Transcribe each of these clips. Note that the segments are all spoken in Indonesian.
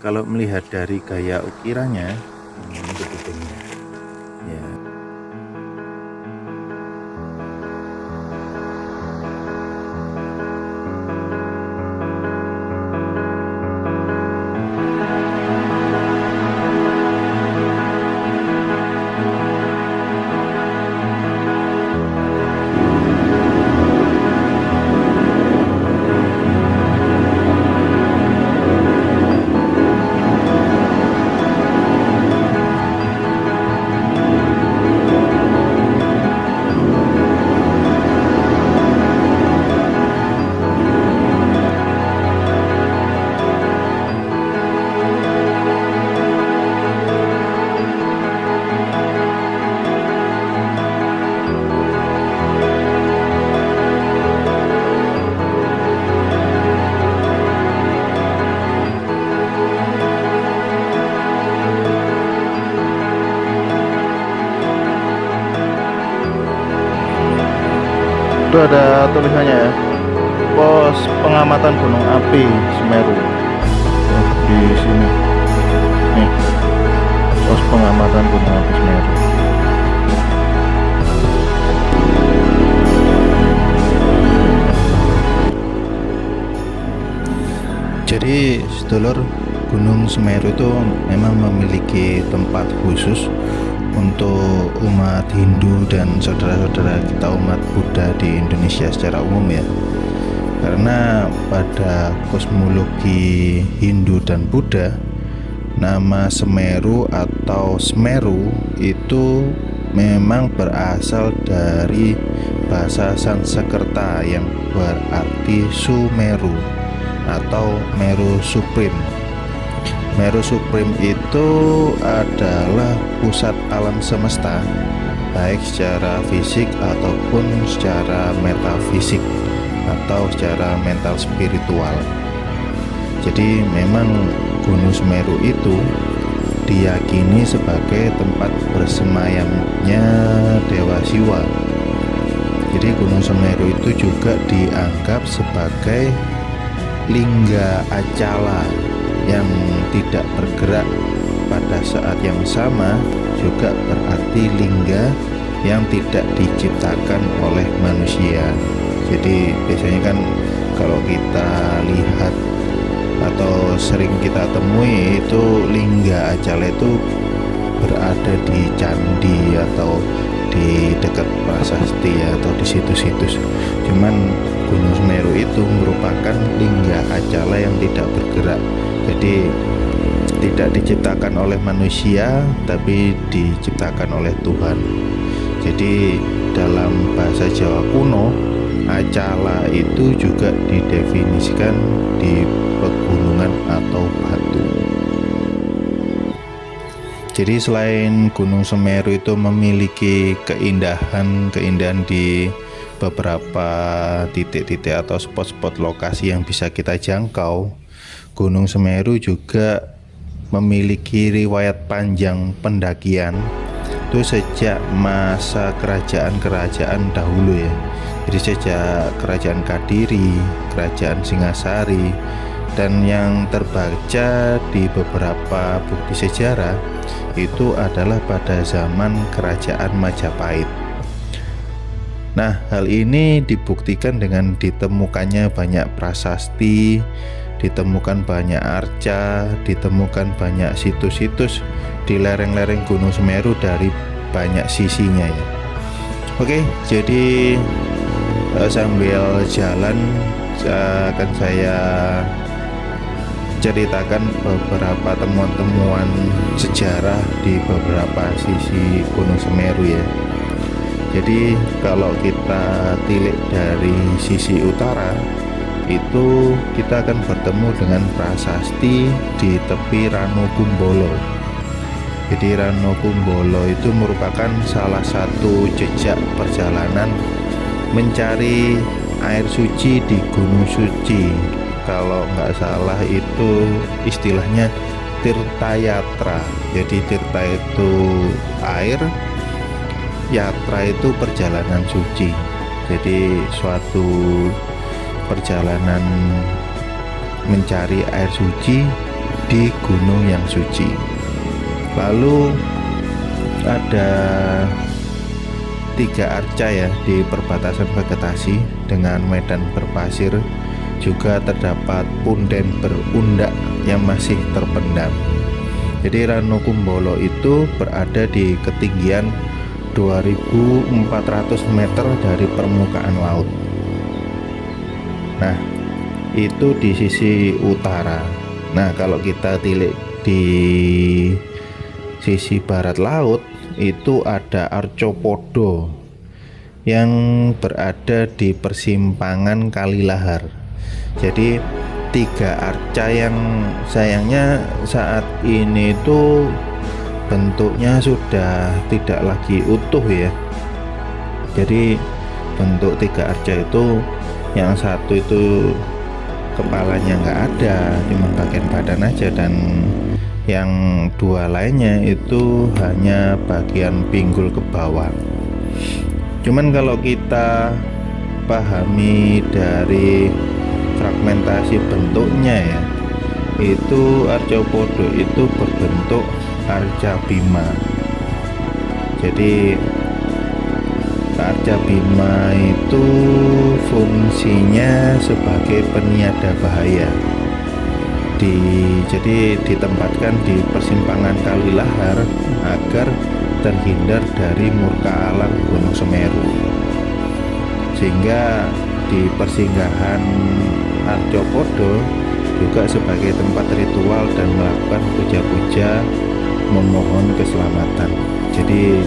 Kalau melihat dari gaya ukirannya, ini kepitingnya. Ya, itu ada tulisannya ya, pos pengamatan gunung api Semeru. Di sini nih, pos pengamatan gunung api Semeru. Jadi sedulur, Gunung Semeru itu memang memiliki tempat khusus untuk umat Hindu dan saudara-saudara kita umat Buddha di Indonesia secara umum ya. Karena pada kosmologi Hindu dan Buddha, nama Semeru atau Smeru itu memang berasal dari bahasa Sanskerta yang berarti Sumeru atau Meru Supreme. Meru Supreme itu adalah pusat alam semesta, baik secara fisik ataupun secara metafisik atau secara mental spiritual. Jadi memang Gunung Semeru itu diyakini sebagai tempat bersemayamnya Dewa Siwa. Jadi Gunung Semeru itu juga dianggap sebagai lingga acala yang tidak bergerak pada saat yang sama, juga berarti lingga yang tidak diciptakan oleh manusia. Jadi biasanya kan kalau kita lihat atau sering kita temui itu lingga acala itu berada di candi atau di dekat prasasti atau di situs-situs. Cuman Gunung Semeru itu merupakan lingga acala yang tidak bergerak. Jadi tidak diciptakan oleh manusia, tapi diciptakan oleh Tuhan. Jadi dalam bahasa Jawa kuno, acala itu juga didefinisikan di pegunungan atau batu. Jadi selain Gunung Semeru itu memiliki keindahan di beberapa titik-titik atau spot-spot lokasi yang bisa kita jangkau, Gunung Semeru juga memiliki riwayat panjang pendakian itu sejak masa kerajaan-kerajaan dahulu ya. Jadi sejak kerajaan Kadiri, kerajaan Singasari, dan yang terbaca di beberapa bukti sejarah itu adalah pada zaman kerajaan Majapahit. Nah, hal ini dibuktikan dengan ditemukannya banyak prasasti, ditemukan banyak arca, ditemukan banyak situs-situs di lereng-lereng Gunung Semeru dari banyak sisinya ya. Oke, jadi sambil jalan akan saya ceritakan beberapa temuan-temuan sejarah di beberapa sisi Gunung Semeru ya. Jadi kalau kita tilik dari sisi utara, itu kita akan bertemu dengan prasasti di tepi Ranu Kumbolo. Jadi Ranu Kumbolo itu merupakan salah satu jejak perjalanan mencari air suci di Gunung Suci. Kalau nggak salah itu istilahnya Tirta Yatra. Jadi Tirta itu air, Yatra itu perjalanan suci. Jadi suatu perjalanan mencari air suci di gunung yang suci. Lalu ada 3 arca ya di perbatasan vegetasi dengan medan berpasir. Juga terdapat punden berundak yang masih terpendam. Jadi Ranu Kumbolo itu berada di ketinggian 2.400 meter dari permukaan laut. Nah, itu di sisi utara. Nah, kalau kita tilik di sisi barat laut itu ada Arcopodo yang berada di persimpangan Kalilahar. Jadi 3 arca yang sayangnya saat ini itu bentuknya sudah tidak lagi utuh ya. Jadi bentuk 3 arca itu, yang satu itu kepalanya nggak ada, cuma bagian badan aja, dan yang 2 lainnya itu hanya bagian pinggul ke bawah. Cuman kalau kita pahami dari fragmentasi bentuknya ya, itu Arcopodo itu berbentuk arca bima. Jadi arca bima itu fungsinya sebagai peniada bahaya. Jadi ditempatkan di persimpangan Kalilahar agar terhindar dari murka alam Gunung Semeru. Sehingga di persinggahan Arcopodo juga sebagai tempat ritual dan melakukan puja-puja memohon keselamatan. Jadi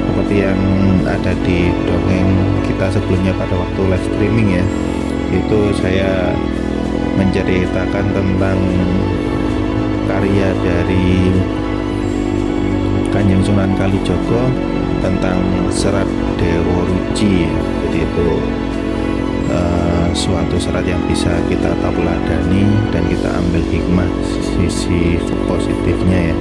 seperti yang ada di dongeng kita sebelumnya pada waktu live streaming ya, itu saya menceritakan tentang karya dari Kanjeng Sunan Kalijogo tentang Serat Dewa Ruci. Jadi itu suatu serat yang bisa kita teladani dan kita ambil hikmah sisi positifnya ya.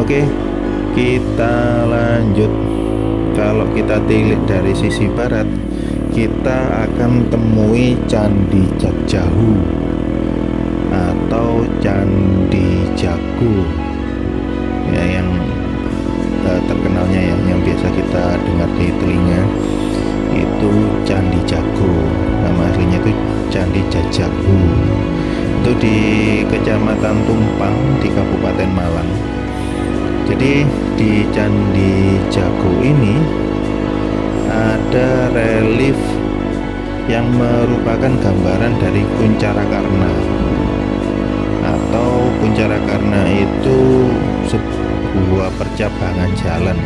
Oke, kita lanjut. Kalau kita tilik dari sisi barat, kita akan temui Candi Jagjahu atau Candi Jago ya, yang terkenalnya ya, yang biasa kita dengar di telinga itu Candi Jago. Nama aslinya itu Candi Jagjahu. Itu di Kecamatan Tumpang di Kabupaten Malang. Jadi di Candi Jago ini ada relief yang merupakan gambaran dari Kuncarakarna, atau Kuncarakarna itu sebuah percabangan jalan.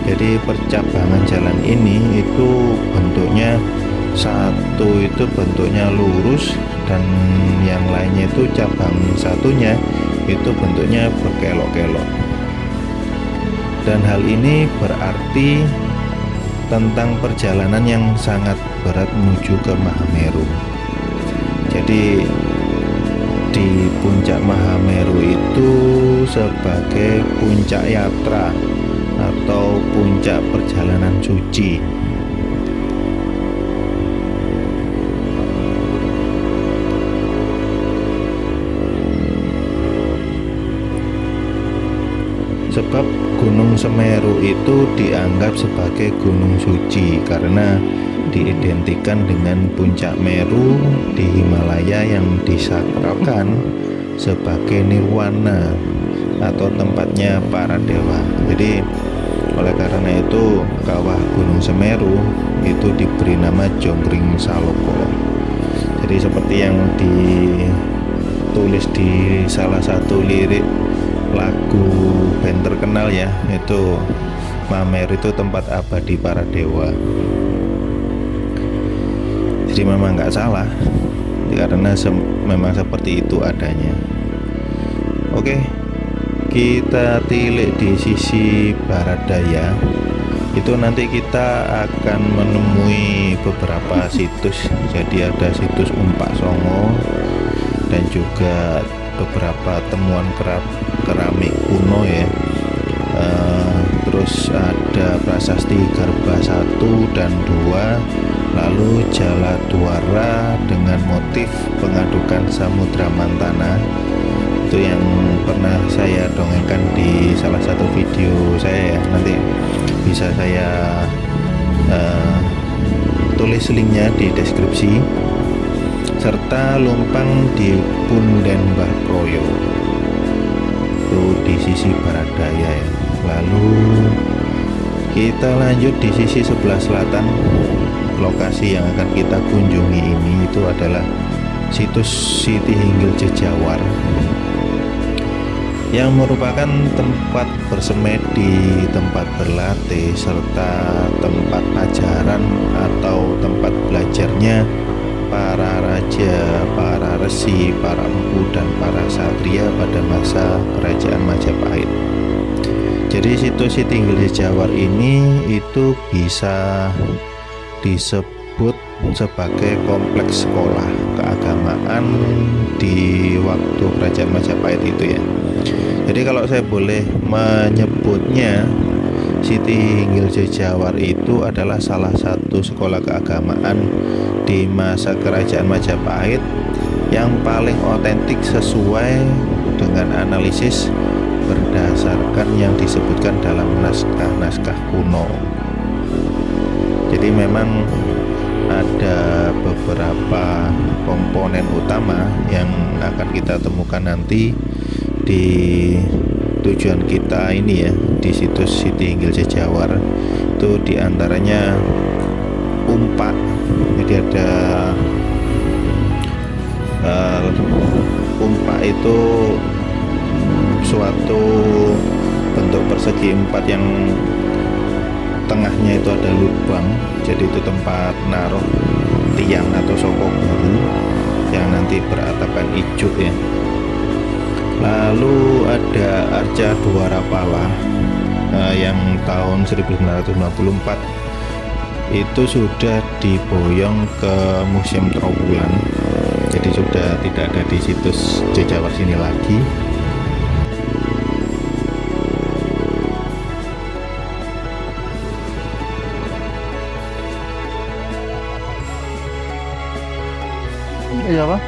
Jadi percabangan jalan ini itu bentuknya, satu itu bentuknya lurus dan yang lainnya itu cabang satunya itu bentuknya berkelok-kelok. Dan hal ini berarti tentang perjalanan yang sangat berat menuju ke Mahameru. Jadi di puncak Mahameru itu sebagai puncak yatra atau puncak perjalanan suci. Sebab Gunung Semeru itu dianggap sebagai gunung suci karena diidentikan dengan puncak Meru di Himalaya yang disakralkan sebagai nirwana atau tempatnya para dewa. Jadi oleh karena itu kawah Gunung Semeru itu diberi nama Jonggring Saloko. Jadi seperti yang ditulis di salah satu lirik lagu terkenal ya, itu Mameru itu tempat abadi para dewa. Jadi memang nggak salah, karena memang seperti itu adanya. Oke, kita tilik di sisi barat daya. Itu nanti kita akan menemui beberapa situs. Jadi ada situs Umpak Songo dan juga beberapa temuan keramik kuno ya. Terus ada prasasti Garba 1 dan 2, lalu Jaladwara dengan motif pengadukan Samudra Mantana. Itu yang pernah saya dongengkan di salah satu video saya ya, nanti bisa saya tulis linknya di deskripsi, serta Lumpang di Punden Mbah Proyo itu di sisi barat daya ya. Lalu kita lanjut di sisi sebelah selatan. Lokasi yang akan kita kunjungi ini itu adalah situs Siti Hinggil Jejawar, yang merupakan tempat bersemedi, tempat berlatih, serta tempat ajaran atau tempat belajarnya para raja, para resi, para empu, dan para satria pada masa kerajaan Majapahit. Jadi situs Siti Hinggil Jejawar ini itu bisa disebut sebagai kompleks sekolah keagamaan di waktu kerajaan Majapahit itu ya. Jadi kalau saya boleh menyebutnya, Siti Hinggil Jejawar itu adalah salah satu sekolah keagamaan di masa kerajaan Majapahit yang paling otentik sesuai dengan analisis berdasarkan yang disebutkan dalam naskah-naskah kuno. Jadi memang ada beberapa komponen utama yang akan kita temukan nanti di tujuan kita ini ya, di situs Siti Hinggil Jejawar. Itu diantaranya umpak, jadi ada umpak itu suatu bentuk persegi 4 yang tengahnya itu ada lubang, jadi itu tempat naruh tiang atau soko guru yang nanti beratapan ijuk ya. Lalu ada Arca Dwarapala yang tahun 1954 itu sudah diboyong ke Museum Trowulan, jadi sudah tidak ada di situs Jejawar sini lagi. Iya Pak.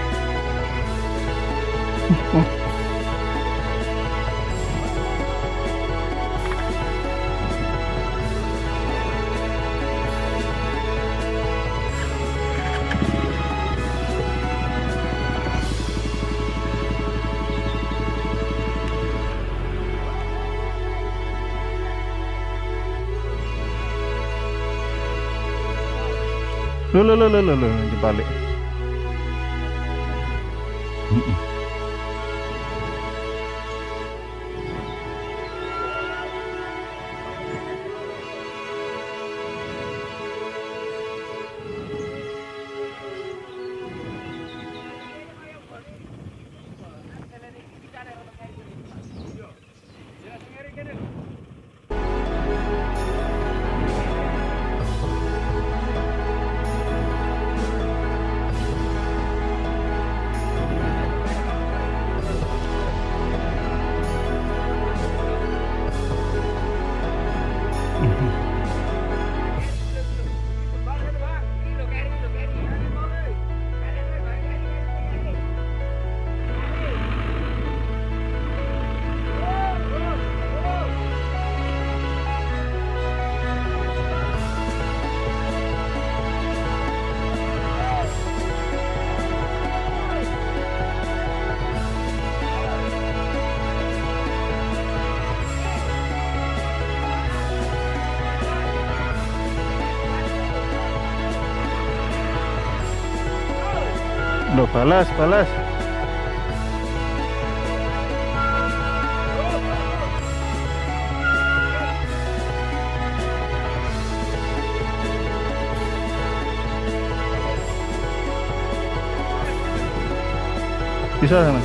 Lo, dibalik. Loh, balas. bisa sana.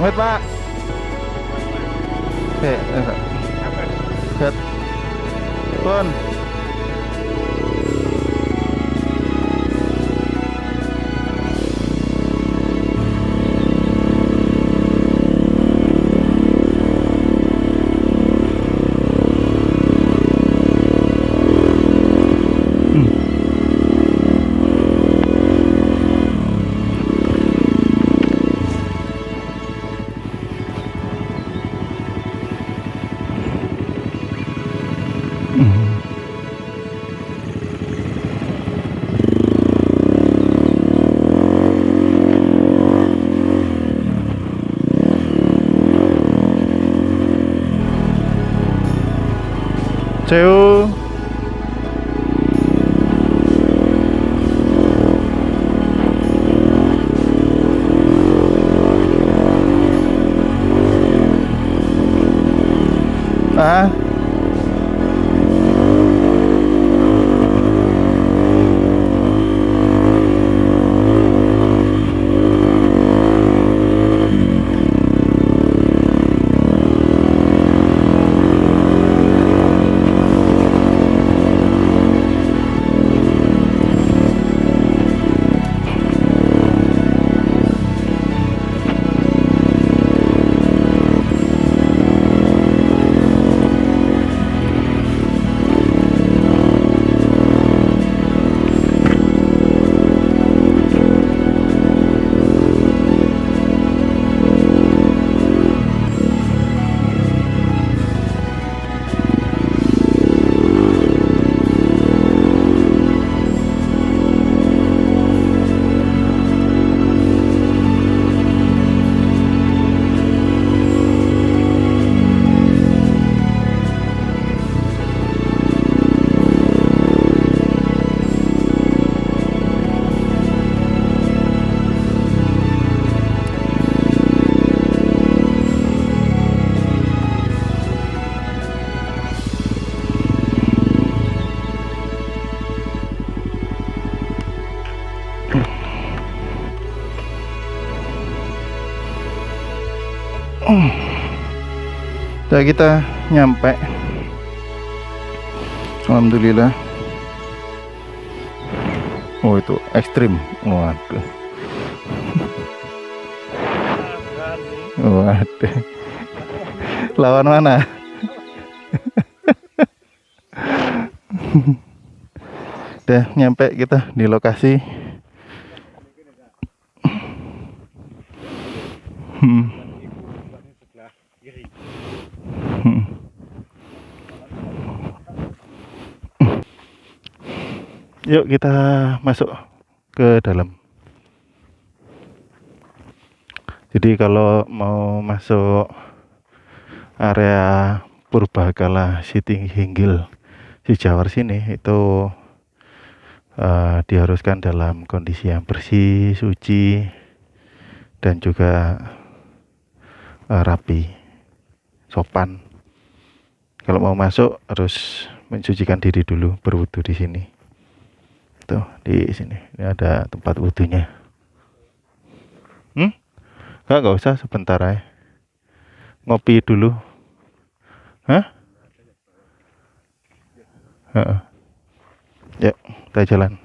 Wait, Pak. Oke, set. Pun. Ceo. Ah. Udah kita nyampe, alhamdulillah. Oh itu ekstrim, waduh. Waduh, lawan mana? Udah nyampe kita di lokasi. Yuk kita masuk ke dalam. Jadi kalau mau masuk area Purbakala Siti Hinggil Sijawar sini itu diharuskan dalam kondisi yang bersih, suci, dan juga rapi, sopan. Kalau mau masuk harus mensucikan diri dulu, berwudu di sini. Tuh di sini, ini ada tempat wudunya. Nggak usah, sebentar aja. Ngopi dulu. Hah? Yuk, kita jalan.